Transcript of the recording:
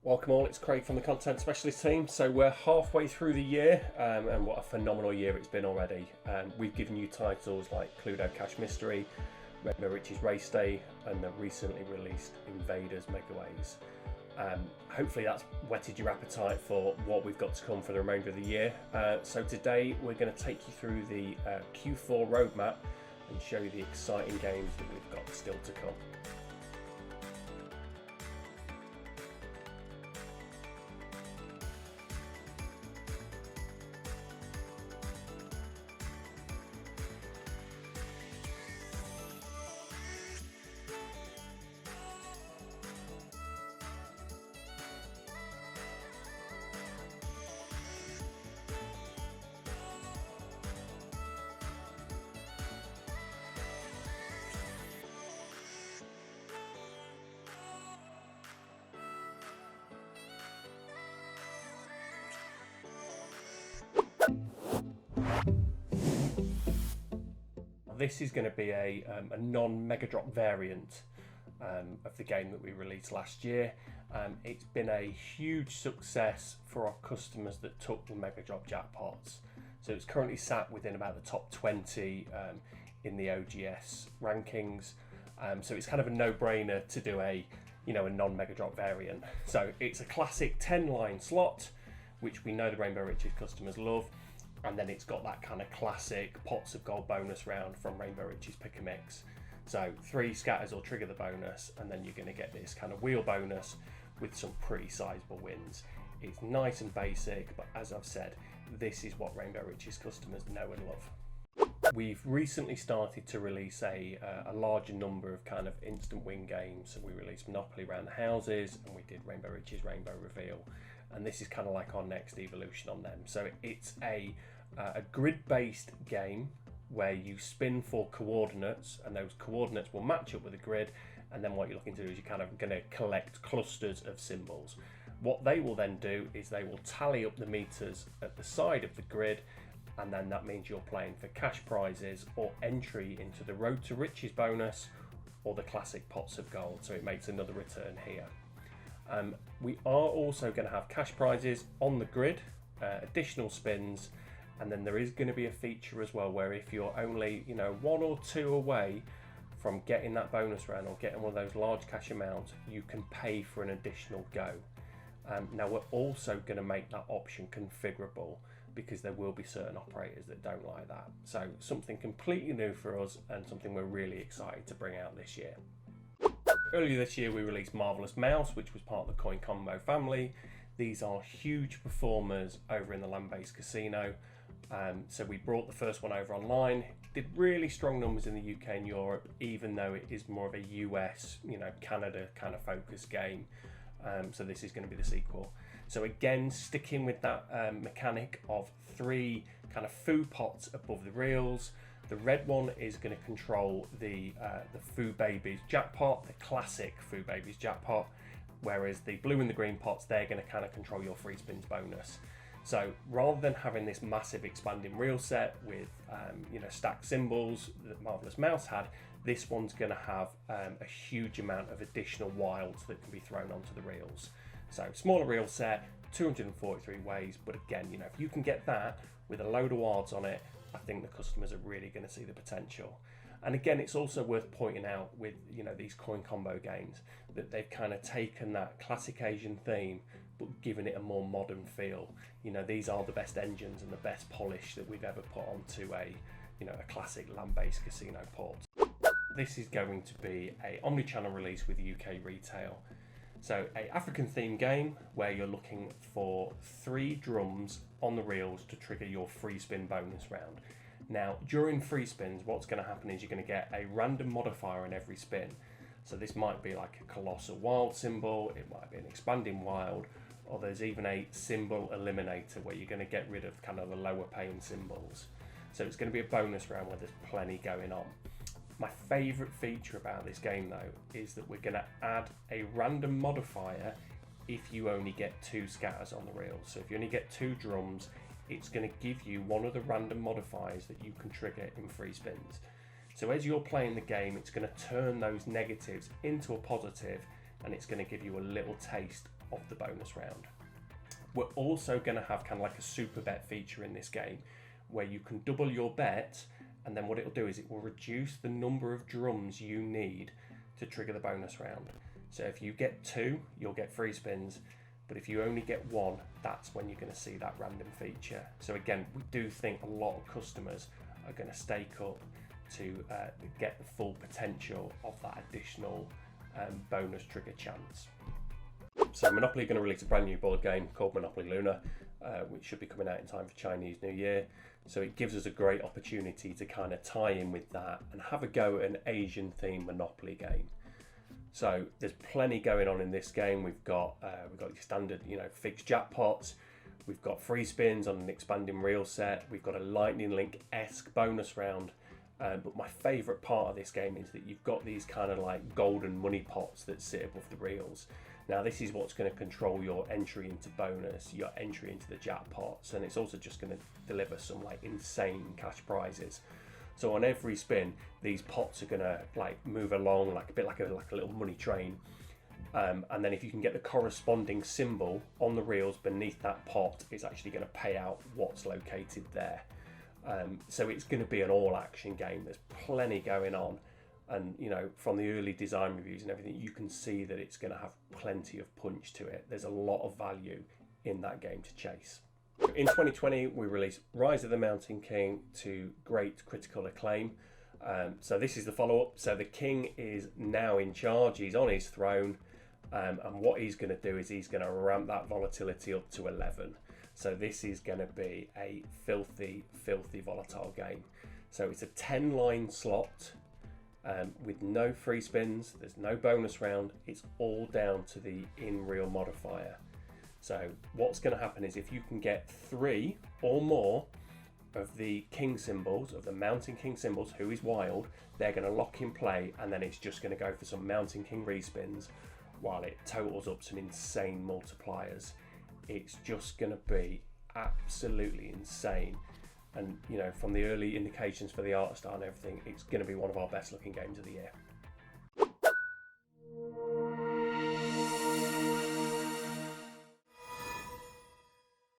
Welcome all, it's Craig from the Content Specialist team. So we're halfway through the year and what a phenomenal year it's been already. We've given you titles like Cluedo Cash Mystery, Rainbow Riches Race Day and the recently released Invaders Megaways. Hopefully that's whetted your appetite for what we've got to come for the remainder of the year. So today we're going to take you through the Q4 roadmap and show you the exciting games that we've got still to come. This is going to be a non-Mega Drop variant of the game that we released last year. It's been a huge success for our customers that took the Mega Drop jackpots. So it's currently sat within about the top 20 in the OGS rankings. So it's kind of a no-brainer to do a non-Mega Drop variant. So it's a classic 10-line slot, which we know the Rainbow Riches customers love. And then it's got that kind of classic pots of gold bonus round from Rainbow Riches Pick a Mix. So 3 scatters will trigger the bonus, and then you're going to get this kind of wheel bonus with some pretty sizable wins. It's nice and basic, but as I've said, this is what Rainbow Riches customers know and love. We've recently started to release a larger number of kind of instant win games. So we released Monopoly Round the Houses, and we did Rainbow Riches Rainbow Reveal. And this is kind of like our next evolution on them. So it's a grid-based game where you spin for coordinates, and those coordinates will match up with a grid, and then what you're looking to do is you're kind of going to collect clusters of symbols. What they will then do is they will tally up the meters at the side of the grid, and then that means you're playing for cash prizes or entry into the Road to Riches bonus or the classic pots of gold, so it makes another return here. We are also going to have cash prizes on the grid, additional spins, and then there is going to be a feature as well where if you're only 1 or 2 away from getting that bonus round or getting one of those large cash amounts, you can pay for an additional go. Now we're also going to make that option configurable because there will be certain operators that don't like that. So something completely new for us and something we're really excited to bring out this year. Earlier this year we released Marvelous Mouse, which was part of the Coin Combo family. These are huge performers over in the land-based casino. So we brought the first one over online, did really strong numbers in the UK and Europe, even though it is more of a US, Canada kind of focused game. So this is going to be the sequel. So again, sticking with that mechanic of 3 kind of foo pots above the reels. The red one is going to control the Foo Babies jackpot, the classic Foo Babies jackpot, whereas the blue and the green pots, they're going to kind of control your free spins bonus. So rather than having this massive expanding reel set with stacked symbols that Marvelous Mouse had, this one's going to have a huge amount of additional wilds that can be thrown onto the reels. So smaller reel set, 243 ways, but again, if you can get that with a load of wilds on it, I think the customers are really going to see the potential. And again, it's also worth pointing out with these coin combo games that they've kind of taken that classic Asian theme but given it a more modern feel. These are the best engines and the best polish that we've ever put onto a classic land-based casino port. This is going to be a omni-channel release with UK retail. So a African themed game where you're looking for 3 drums on the reels to trigger your free spin bonus round. Now during free spins, what's going to happen is you're going to get a random modifier in every spin. So this might be like a colossal wild symbol, it might be an expanding wild, or there's even a symbol eliminator where you're going to get rid of kind of the lower paying symbols. So it's going to be a bonus round where there's plenty going on. My favourite feature about this game though is that we're going to add a random modifier if you only get 2 scatters on the reel. So if you only get 2 drums, it's going to give you one of the random modifiers that you can trigger in free spins. So as you're playing the game, it's going to turn those negatives into a positive, and it's going to give you a little taste of the bonus round. We're also going to have kind of like a super bet feature in this game where you can double your bet, and then what it'll do is it will reduce the number of drums you need to trigger the bonus round. So if you get 2, you'll get free spins, but if you only get 1, that's when you're going to see that random feature. So again, we do think a lot of customers are going to stake up to get the full potential of that additional bonus trigger chance. So Monopoly are going to release a brand new board game called Monopoly Luna, which should be coming out in time for Chinese New Year. So it gives us a great opportunity to kind of tie in with that and have a go at an Asian themed Monopoly game. So there's plenty going on in this game. We've got your standard, fixed jackpots. We've got free spins on an expanding reel set. We've got a Lightning Link-esque bonus round. But my favourite part of this game is that you've got these kind of like golden money pots that sit above the reels. Now this is what's going to control your entry into bonus, your entry into the jackpots, and it's also just going to deliver some like insane cash prizes. So on every spin, these pots are going to like move along like a bit like a little money train. And then if you can get the corresponding symbol on the reels beneath that pot, it's actually going to pay out what's located there. So it's going to be an all-action game. There's plenty going on, and from the early design reviews and everything, you can see that it's going to have plenty of punch to it. There's a lot of value in that game to chase. In 2020, we released Rise of the Mountain King to great critical acclaim. So this is the follow-up. So the king is now in charge. He's on his throne, and what he's going to do is he's going to ramp that volatility up to 11. So this is going to be a filthy, filthy volatile game. So it's a 10-line slot with no free spins. There's no bonus round. It's all down to the in-reel modifier. So what's going to happen is if you can get 3 or more of the king symbols, of the Mountain King symbols, who is wild, they're going to lock in play, and then it's just going to go for some Mountain King respins while it totals up some insane multipliers. It's just going to be absolutely insane. And from the early indications for the art style and everything, it's going to be one of our best looking games of the year.